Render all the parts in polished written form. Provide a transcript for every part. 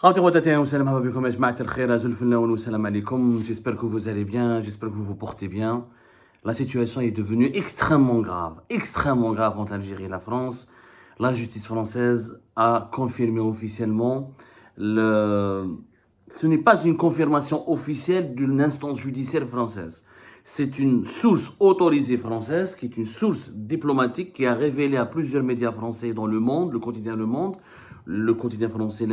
J'espère que vous allez bien, j'espère que vous vous portez bien. La situation est devenue extrêmement grave entre l'Algérie et la France. La justice française a confirmé officiellement ce n'est pas une confirmation officielle d'une instance judiciaire française. C'est une source autorisée française, qui est une source diplomatique, qui a révélé à plusieurs médias français dans le monde, le quotidien Le Monde, le quotidien français,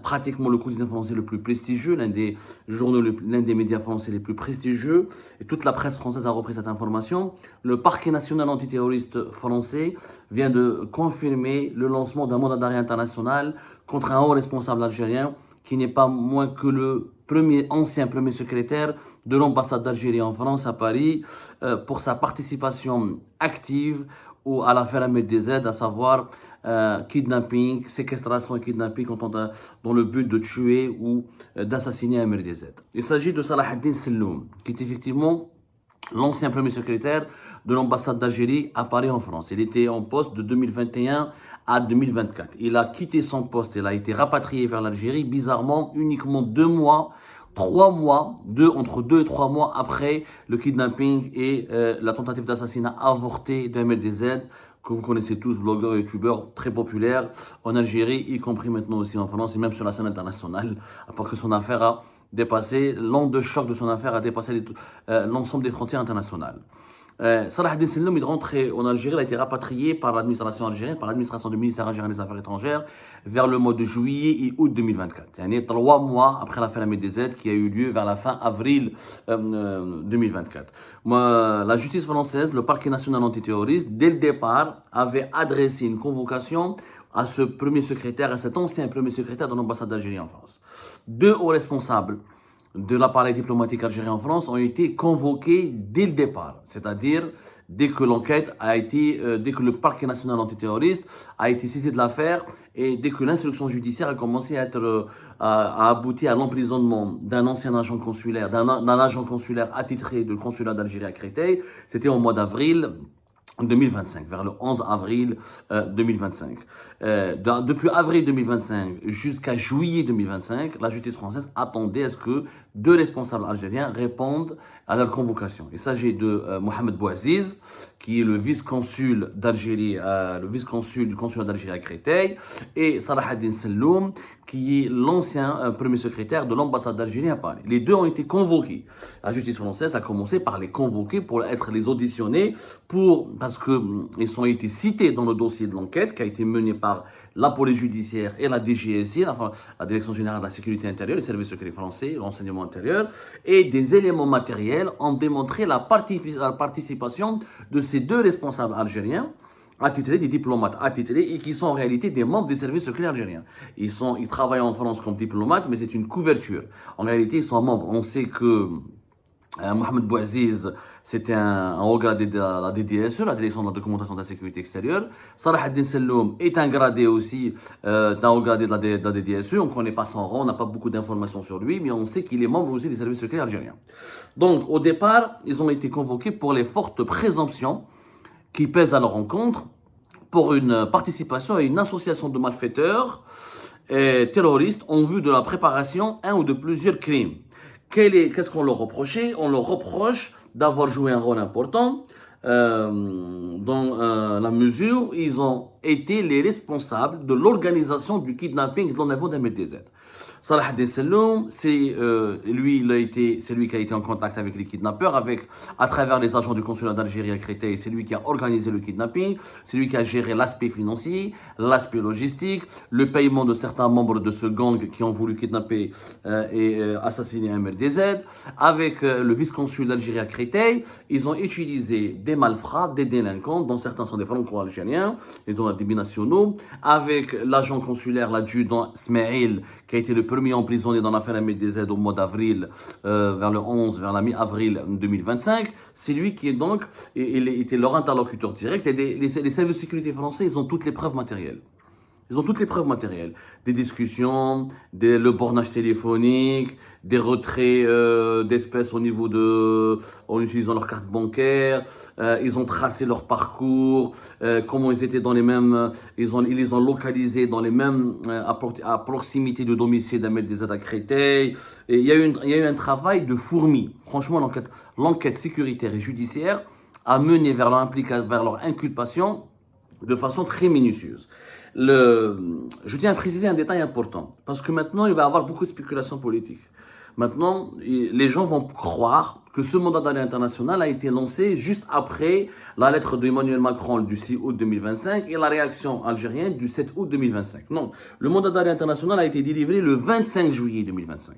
pratiquement le quotidien français le plus prestigieux, l'un des journaux, l'un des médias français les plus prestigieux, et toute la presse française a repris cette information. Le parquet national antiterroriste français vient de confirmer le lancement d'un mandat d'arrêt international contre un haut responsable algérien qui n'est pas moins que le ancien premier secrétaire de l'ambassade d'Algérie en France à Paris pour sa participation active à l'affaire Ahmed Dezed, à savoir kidnapping, séquestration et kidnapping dans le but de tuer ou d'assassiner Ahmed Dezed. Il s'agit de Salah ad-Din Selloum, qui est effectivement l'ancien premier secrétaire de l'ambassade d'Algérie à Paris en France. Il était en poste de 2021 à 2024. Il a quitté son poste, il a été rapatrié vers l'Algérie, bizarrement, uniquement 2 mois, 3 mois, entre 2 et 3 mois après le kidnapping et la tentative d'assassinat avorté d'Ahmed Dezed, que vous connaissez tous, blogueur et youtubeur très populaire en Algérie, y compris maintenant aussi en France et même sur la scène internationale, parce que son affaire a dépassé, l'onde de choc de son affaire a dépassé l'ensemble des frontières internationales. Salah ad-Din Selloum est rentré en Algérie, il a été rapatrié par l'administration algérienne, par l'administration du ministère algérien des Affaires étrangères, vers le mois de juillet et août 2024. C'est 3 mois après l'affaire Ahmed Dezed qui a eu lieu vers la fin avril 2024. La justice française, le parquet national antiterroriste, dès le départ, avait adressé une convocation à ce premier secrétaire, à cet ancien premier secrétaire de l'ambassade d'Algérie en France. 2 hauts responsables de l'appareil diplomatique algérien en France ont été convoqués dès le départ, c'est-à-dire dès que l'enquête a été, dès que le parquet national antiterroriste a été saisi de l'affaire et dès que l'instruction judiciaire a commencé à aboutir à l'emprisonnement d'un ancien agent consulaire, d'un agent consulaire attitré du consulat d'Algérie à Créteil. C'était au mois d'avril 2025, vers le 11 avril 2025. Depuis avril 2025 jusqu'à juillet 2025, la justice française attendait à ce que 2 responsables algériens répondent à leur convocation. Il s'agit de Mohamed Bouaziz, qui est le vice-consul d'Algérie, le vice-consul du consulat d'Algérie à Créteil, et Salah ad-Din Selloum, qui est l'ancien premier secrétaire de l'ambassade d'Algérie à Paris. Les 2 ont été convoqués. La justice française a commencé par les convoquer pour les auditionner, parce qu'ils ont été cités dans le dossier de l'enquête qui a été mené par la police judiciaire et la DGSI, enfin, la Direction générale de la sécurité intérieure, les services secrets français, l'enseignement intérieur, et des éléments matériels ont démontré la participation de ces 2 responsables algériens attitrés, des diplomates attitrés, et qui sont en réalité des membres des services secrets algériens. Ils travaillent en France comme diplomates, mais c'est une couverture. En réalité, ils sont membres. On sait que Mohamed Bouaziz, c'était un haut gradé de la DDSE, la Direction de la documentation de la sécurité extérieure. Salah ad-Din Selloum est un gradé aussi d'un haut gradé de la DDSE. On ne connaît pas son rang, on n'a pas beaucoup d'informations sur lui, mais on sait qu'il est membre aussi des services secrets algériens. Donc, au départ, ils ont été convoqués pour les fortes présomptions qui pèsent à leur encontre pour une participation à une association de malfaiteurs terroristes en vue de la préparation d'un ou de plusieurs crimes. Qu'est-ce qu'on leur reprochait? On leur reproche d'avoir joué un rôle important dans la mesure où ils ont été les responsables de l'organisation du kidnapping et de l'enlèvement d'Ahmed Dezed. Salah ad-Din Selloum, c'est lui qui a été en contact avec les kidnappeurs, à travers les agents du consulat d'Algérie à Créteil. C'est lui qui a organisé le kidnapping, c'est lui qui a géré l'aspect financier, l'aspect logistique, le paiement de certains membres de ce gang qui ont voulu kidnapper et assassiner Ahmed Dezed. Avec le vice-consul d'Algérie à Créteil, ils ont utilisé des malfrats, des délinquants, dont certains sont des franco-algériens, ils ont des binationaux, avec l'agent consulaire, l'adjudant Smaïl, qui a été le premier emprisonné dans l'affaire Ahmed Dezed au mois d'avril, vers la mi-avril 2025. C'est lui qui est donc, il était leur interlocuteur direct. Les services de sécurité français, ils ont toutes les preuves matérielles. Ils ont toutes les preuves matérielles. Des discussions, le bornage téléphonique, des retraits d'espèces en utilisant leur carte bancaire. Ils ont tracé leur parcours, comment ils étaient dans les mêmes, ils les ont localisés dans les mêmes, à proximité du domicile d'Ahmed Dezad à Créteil. Et il y a eu un travail de fourmi. Franchement, l'enquête sécuritaire et judiciaire a mené vers leur inculpation de façon très minutieuse. Je tiens à préciser un détail important, parce que maintenant, il va y avoir beaucoup de spéculations politiques. Maintenant, les gens vont croire que ce mandat d'arrêt international a été lancé juste après la lettre d'Emmanuel Macron du 6 août 2025 et la réaction algérienne du 7 août 2025. Non, le mandat d'arrêt international a été délivré le 25 juillet 2025.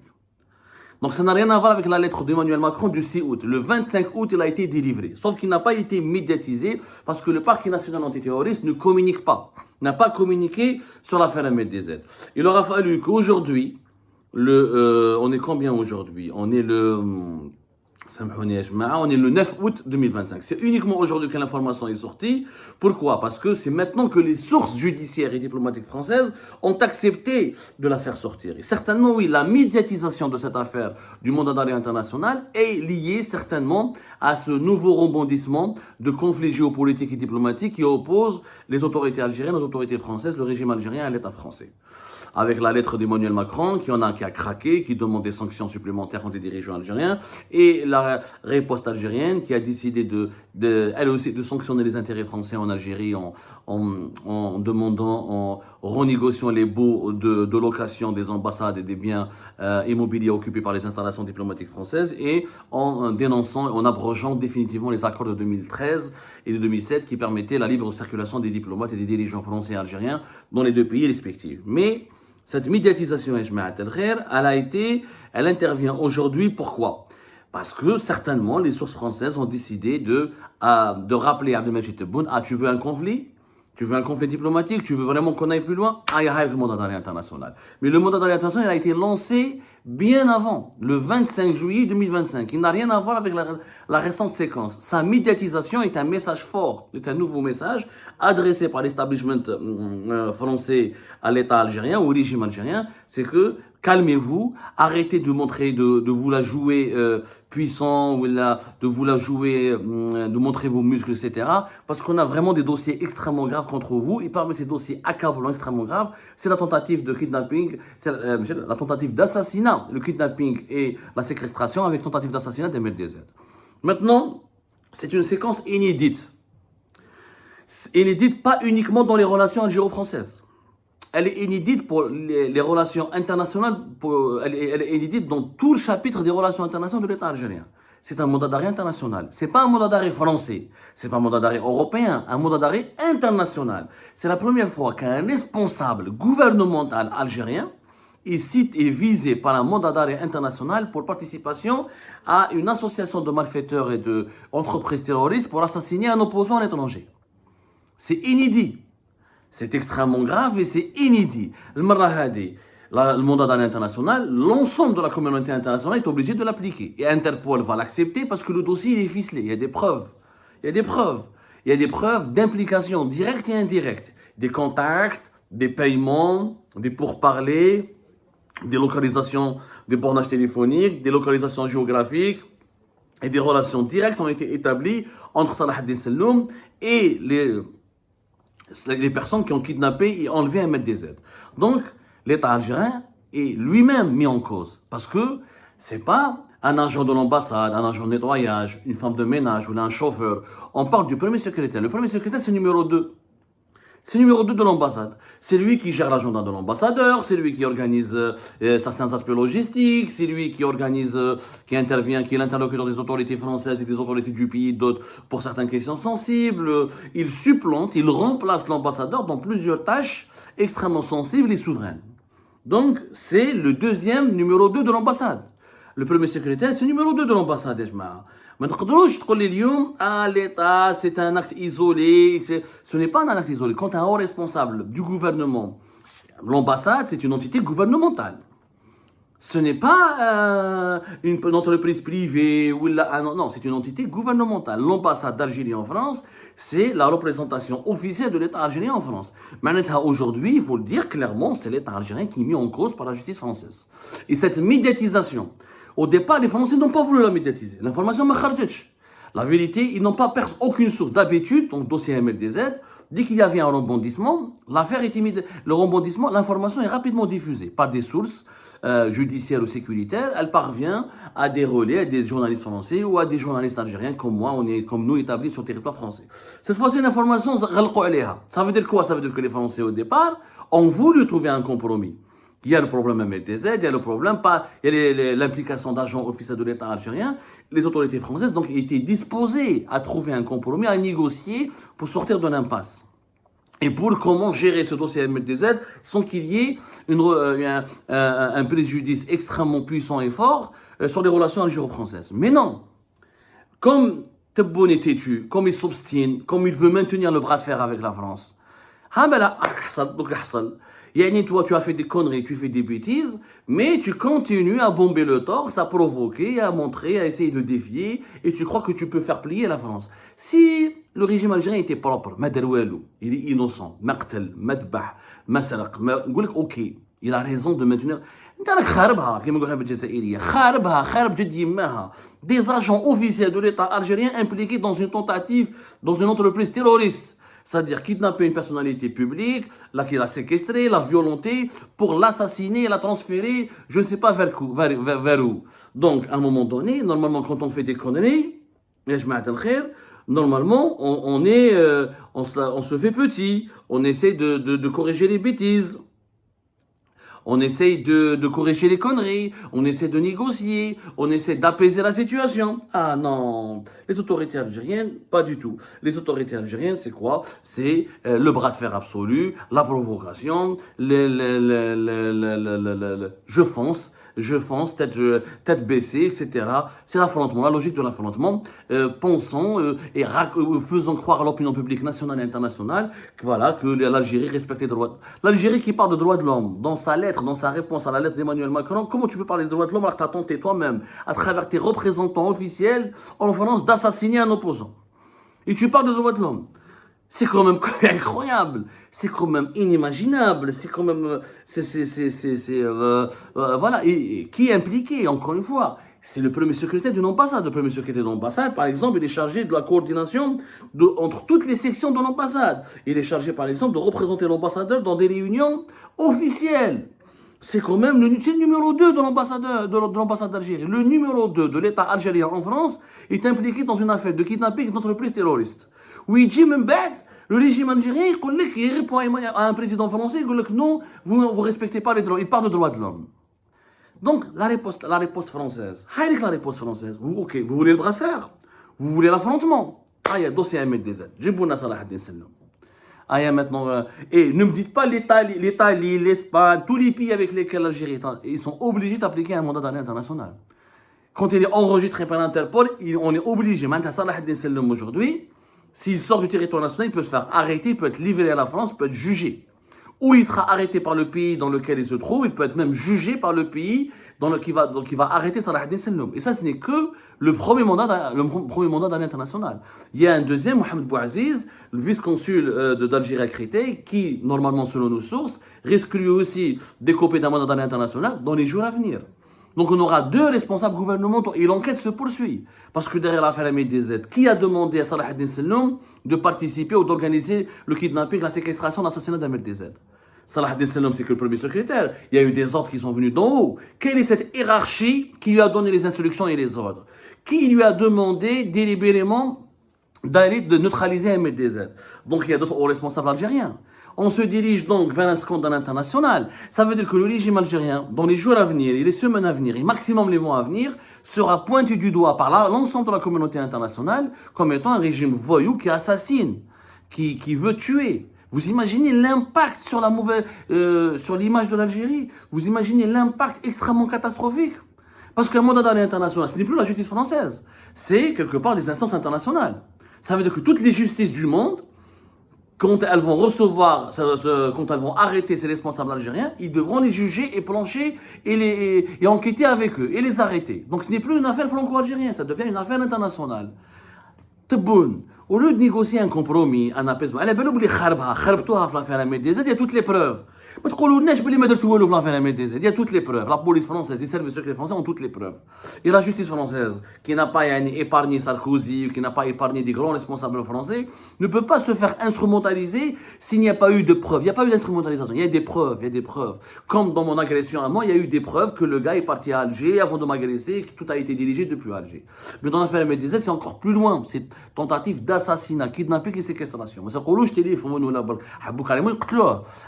Donc ça n'a rien à voir avec la lettre d'Emmanuel Macron du 6 août. Le 25 août, il a été délivré. Sauf qu'il n'a pas été médiatisé parce que le parquet national antiterroriste ne communique pas. N'a pas communiqué sur l'affaire Ahmed Dezad. Il aura fallu qu'aujourd'hui, on est combien aujourd'hui? On est le 9 août 2025. C'est uniquement aujourd'hui que l'information est sortie. Pourquoi? Parce que c'est maintenant que les sources judiciaires et diplomatiques françaises ont accepté de la faire sortir. Et certainement, oui, la médiatisation de cette affaire du mandat d'arrêt international est liée certainement à ce nouveau rebondissement de conflits géopolitiques et diplomatiques qui opposent les autorités algériennes aux autorités françaises, le régime algérien à l'État français. Avec la lettre d'Emmanuel Macron, qui a craqué, qui demande des sanctions supplémentaires contre les dirigeants algériens, et la riposte algérienne, qui a décidé elle aussi, de sanctionner les intérêts français en Algérie en demandant, en renégociant les baux de location des ambassades et des biens immobiliers occupés par les installations diplomatiques françaises, et en dénonçant, en abrogeant définitivement les accords de 2013 et de 2007 qui permettaient la libre circulation des diplomates et des dirigeants français et algériens dans les deux pays respectifs. Mais cette médiatisation, elle intervient aujourd'hui. Pourquoi? Parce que certainement les sources françaises ont décidé de rappeler à Abdelmajid Tebboune: ah, tu veux un conflit? Tu veux un conflit diplomatique? Tu veux vraiment qu'on aille plus loin? Ah, il y a le mandat d'arrêt international. Mais le mandat d'arrêt international, il a été lancé bien avant, le 25 juillet 2025. Il n'a rien à voir avec la récente séquence. Sa médiatisation est un message fort, est un nouveau message adressé par l'establishment français à l'État algérien, au régime algérien. C'est que calmez-vous, arrêtez de vous la jouer puissant, ou de vous la jouer, de montrer vos muscles, etc. Parce qu'on a vraiment des dossiers extrêmement graves contre vous. Et parmi ces dossiers accablants, extrêmement graves, c'est la tentative de kidnapping, c'est la tentative d'assassinat, le kidnapping et la séquestration avec tentative d'assassinat d'Ahmed Dezad. Maintenant, c'est une séquence inédite. Inédite pas uniquement dans les relations algéro-françaises. Elle est inédite pour les relations internationales, elle est inédite dans tout le chapitre des relations internationales de l'État algérien. C'est un mandat d'arrêt international. C'est pas un mandat d'arrêt français. C'est pas un mandat d'arrêt européen. Un mandat d'arrêt international. C'est la première fois qu'un responsable gouvernemental algérien est visé par un mandat d'arrêt international pour participation à une association de malfaiteurs et d'entreprises terroristes pour assassiner un opposant à l'étranger. C'est inédit. C'est extrêmement grave et c'est inédit. Le mandat d'arrêt international, l'ensemble de la communauté internationale est obligé de l'appliquer. Et Interpol va l'accepter parce que le dossier est ficelé. Il y a des preuves. Il y a des preuves. Il y a des preuves d'implication directe et indirecte. Des contacts, des paiements, des pourparlers, des localisations, des bornages téléphoniques, des localisations géographiques et des relations directes ont été établies entre Salah ad-Din Selloum et les personnes qui ont kidnappé et enlevé Ahmed Dezad. Donc, l'État algérien est lui-même mis en cause. Parce que c'est pas un agent de l'ambassade, un agent de nettoyage, une femme de ménage ou un chauffeur. On parle du premier secrétaire. Le premier secrétaire, c'est numéro 2. C'est le numéro 2 de l'ambassade. C'est lui qui gère l'agenda de l'ambassadeur, c'est lui qui organise certains aspects logistiques, c'est lui qui organise, qui intervient, qui est l'interlocuteur des autorités françaises et des autorités du pays, d'autres pour certaines questions sensibles. Il supplante, il remplace l'ambassadeur dans plusieurs tâches extrêmement sensibles et souveraines. Donc, c'est le deuxième numéro 2 de l'ambassade. Le premier secrétaire, c'est le numéro 2 de l'ambassade, ما تقدروش تقول لي اليوم l'État c'est un acte isolé. Ce n'est pas un acte isolé. Quand un haut responsable du gouvernement, l'ambassade c'est une entité gouvernementale. Ce n'est pas une entreprise privée ou non, c'est une entité gouvernementale. L'ambassade d'Algérie en France, c'est la représentation officielle de l'État algérien en France. Maintenant, aujourd'hui, il faut le dire clairement, c'est l'État algérien qui est mis en cause par la justice française. Et cette médiatisation, au départ, les Français n'ont pas voulu la médiatiser. L'information m'a kharjitch. La vérité, ils n'ont pas perdu aucune source. D'habitude, donc dossier MLDZ, dès qu'il y avait un rebondissement, l'affaire était mise, le rebondissement, l'information est rapidement diffusée par des sources judiciaires ou sécuritaires. Elle parvient à des relais, à des journalistes français ou à des journalistes algériens comme moi, comme nous établis sur le territoire français. Cette fois-ci, l'information, ça veut dire quoi? Ça veut dire que les Français, au départ, ont voulu trouver un compromis. Il y a le problème MLTZ, il y a le problème, il y a l'implication d'agents officiels de l'État algérien. Les autorités françaises donc étaient disposées à trouver un compromis, à négocier pour sortir de l'impasse. Et pour comment gérer ce dossier MLTZ sans qu'il y ait un préjudice extrêmement puissant et fort sur les relations algéro-françaises. Mais non, comme Tebboune est têtu, comme il s'obstine, comme il veut maintenir le bras de fer avec la France, toi, tu as fait des conneries, tu fais des bêtises, mais tu continues à bomber le torse, à provoquer, à montrer, à essayer de défier, et tu crois que tu peux faire plier la France. Si le régime algérien était propre, il est innocent, ok, il a raison de maintenir. Des agents officiels de l'État algérien impliqués dans une tentative, dans une entreprise terroriste. C'est-à-dire kidnapper une personnalité publique, qui l'a séquestrée, la violenter, pour l'assassiner et la transférer, je ne sais pas vers où. Donc, à un moment donné, normalement, quand on fait des conneries, normalement, on se fait petit, on essaie de corriger les bêtises. On essaye de corriger les conneries, on essaie de négocier, on essaie d'apaiser la situation. Ah non, les autorités algériennes, pas du tout. Les autorités algériennes, c'est quoi? C'est le bras de fer absolu, la provocation, je fonce, tête baissée, etc. C'est l'affrontement, la logique de l'affrontement, pensant et faisant croire à l'opinion publique nationale et internationale que, voilà, que l'Algérie respecte les droits. L'Algérie qui parle de droits de l'homme, dans sa lettre, dans sa réponse à la lettre d'Emmanuel Macron, comment tu peux parler de droits de l'homme alors que tu as tenté toi-même, à travers tes représentants officiels, en France, d'assassiner un opposant? Et tu parles de droits de l'homme. C'est quand même incroyable, c'est quand même inimaginable, c'est quand même, voilà. Et qui est impliqué, encore une fois? C'est le premier secrétaire d'une ambassade. Le premier secrétaire de l'ambassade, par exemple, il est chargé de la coordination entre toutes les sections de l'ambassade. Il est chargé, par exemple, de représenter l'ambassadeur dans des réunions officielles. C'est quand même le numéro 2 de l'ambassade d'Algérie. Le numéro 2 de l'État algérien en France est impliqué dans une affaire de kidnapping d'une entreprise terroriste. Oui, le régime algérien, il répond à un président français, il dit que non, vous ne respectez pas les droits, il parle de droits de l'homme. Donc, la réponse française, ok, vous voulez le bras de fer, vous voulez l'affrontement. Ah, il y a dossier MLDZ, Djibouna Salah ad-Din Selloum. Ah, il y a maintenant, et ne me dites pas l'Italie, l'Espagne, tous les pays avec lesquels l'Algérie, ils sont obligés d'appliquer un mandat d'arrêt international. Quand il est enregistré par l'Interpol, on est obligé, maintenant Salah ad-Din Selloum aujourd'hui, s'il sort du territoire national, il peut se faire arrêter, il peut être livré à la France, il peut être jugé. Ou il sera arrêté par le pays dans lequel il se trouve, il peut être même jugé par le pays qui va arrêter Salah ad-Din Selloum. Et ça, ce n'est que le premier mandat d'arrêt international. Il y a un deuxième, Mohamed Bouaziz, le vice-consul d'Algérie à Créteil, qui, normalement, selon nos sources, risque lui aussi d'écoper d'un mandat d'arrêt international dans les jours à venir. Donc on aura 2 responsables gouvernementaux et l'enquête se poursuit. Parce que derrière l'affaire MLDZ, qui a demandé à Salah ad-Din Selloum de participer ou d'organiser le kidnapping, la séquestration, l'assassinat d'MLDZ? Salah ad-Din Selloum, c'est que le premier secrétaire. Il y a eu des ordres qui sont venus d'en haut. Quelle est cette hiérarchie qui lui a donné les instructions et les ordres? Qui lui a demandé délibérément de neutraliser MLDZ? Donc il y a d'autres hauts responsables algériens. On se dirige donc vers un scandale international. Ça veut dire que le régime algérien, dans les jours à venir et les semaines à venir, et maximum les mois à venir, sera pointé du doigt par l'ensemble de la communauté internationale comme étant un régime voyou qui assassine, qui veut tuer. Vous imaginez l'impact sur sur l'image de l'Algérie? Vous imaginez l'impact extrêmement catastrophique? Parce qu'un mandat d'arrêt international, ce n'est plus la justice française. C'est quelque part les instances internationales. Ça veut dire que toutes les justices du monde, quand elles vont recevoir, quand elles vont arrêter ces responsables algériens, ils devront les juger et plancher et enquêter avec eux et les arrêter. Donc ce n'est plus une affaire franco-algérienne, ça devient une affaire internationale. Tebboune, au lieu de négocier un compromis, un apaisement, elle a bien oublié kharbtouha في l'affaire MDZ, il y a toutes les preuves. ما تقولولناش بلي ما درتو والو في l'affaire MDZ, il y a toutes les preuves. La police française, les services secrets français ont toutes les preuves. Et la justice française, qui n'a pas épargné Sarkozy, qui n'a pas épargné des grands responsables français, ne peut pas se faire instrumentaliser s'il n'y a pas eu de preuves. Il n'y a pas eu d'instrumentalisation, il y a des preuves, il y a des preuves. Comme dans mon agression à moi, il y a eu des preuves que le gars est parti à Alger avant de m'agresser, que tout a été dirigé depuis Alger. Mais dans l'affaire MDZ, c'est encore plus loin. C'est tentative d'assassinat, kidnapping et séquestration. Mais ça,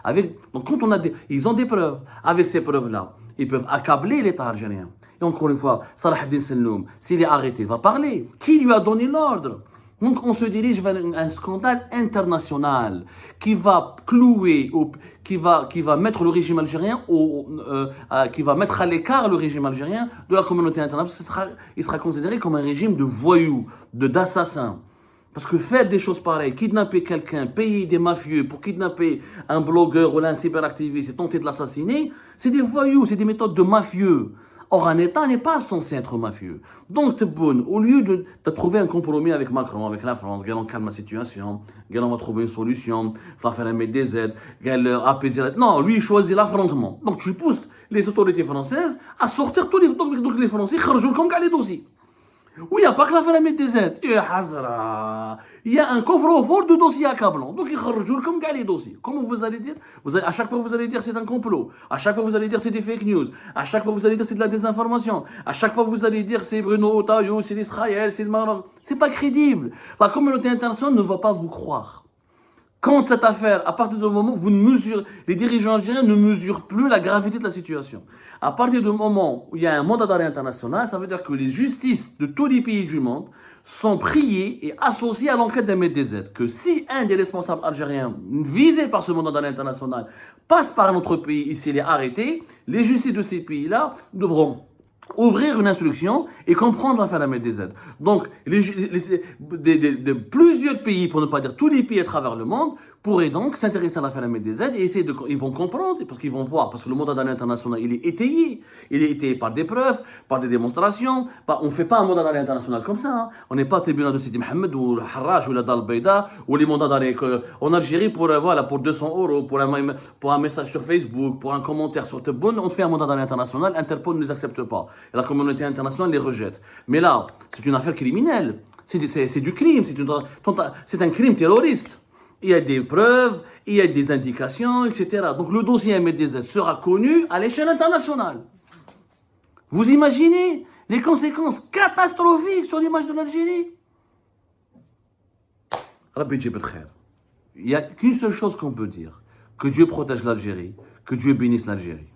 avec, donc quand on a ils ont des preuves. Avec ces preuves-là, ils peuvent accabler l'État algérien. Et encore une fois, Salah ad-Din Selloum, s'il est arrêté, va parler. Qui lui a donné l'ordre? Donc on se dirige vers un scandale international qui va clouer, qui va mettre le régime algérien, qui va mettre à l'écart le régime algérien de la communauté internationale. Il sera considéré comme un régime de voyous, d'assassins. Parce que faire des choses pareilles, kidnapper quelqu'un, payer des mafieux pour kidnapper un blogueur ou un cyberactiviste et tenter de l'assassiner, c'est des voyous, c'est des méthodes de mafieux. Or, un État n'est pas censé être mafieux. Donc, Tebboune, au lieu de trouver un compromis avec Macron, avec la France, on calme la situation, on va trouver une solution, on va faire un MDZ, apaiser. Non, lui, il choisit l'affrontement. Donc, tu pousses les autorités françaises à sortir tous les. Donc, les Français, comme les dossiers. Oui, il n'y a pas que l'affaire MDZ. Il y a un coffre-fort de dossiers accablants. Donc, ils rejouent comme les dossiers. Comment vous allez dire? À chaque fois, vous allez dire c'est un complot. À chaque fois, vous allez dire c'est des fake news. À chaque fois, vous allez dire c'est de la désinformation. À chaque fois, vous allez dire c'est Bruno Otaïo, c'est l'Israël, c'est le Maroc. C'est pas crédible. La communauté internationale ne va pas vous croire. Quand cette affaire, à partir du moment où les dirigeants algériens ne mesurent plus la gravité de la situation, à partir du moment où il y a un mandat d'arrêt international, ça veut dire que les justices de tous les pays du monde sont priées et associées à l'enquête des MDZ. Que si un des responsables algériens visés par ce mandat d'arrêt international passe par un autre pays et s'il est arrêté, les justices de ces pays-là devront ouvrir une instruction et comprendre l'affaire de la MDZ. Donc, plusieurs pays, pour ne pas dire tous les pays à travers le monde, pourraient donc s'intéresser à l'affaire de la MDZ et essayer ils vont comprendre, parce qu'ils vont voir, parce que le mandat d'arrêt international, il est étayé par des preuves, par des démonstrations. On ne fait pas un mandat d'arrêt international comme ça. Hein. On n'est pas tribunal de Sidi Mohamed ou le Harraj ou la Dal Beida ou les mandats d'arrêt en Algérie pour 200 euros, pour un message sur Facebook, pour un commentaire sur Tebboune, on te fait un mandat d'arrêt international, Interpol ne les accepte pas. Et la communauté internationale les rejette. Mais là, c'est une affaire criminelle. C'est du crime, c'est un crime terroriste. Il y a des preuves, il y a des indications, etc. Donc le dossier MDZ sera connu à l'échelle internationale. Vous imaginez les conséquences catastrophiques sur l'image de l'Algérie? Rabbi Djib el-Khair. Il n'y a qu'une seule chose qu'on peut dire. Que Dieu protège l'Algérie, que Dieu bénisse l'Algérie.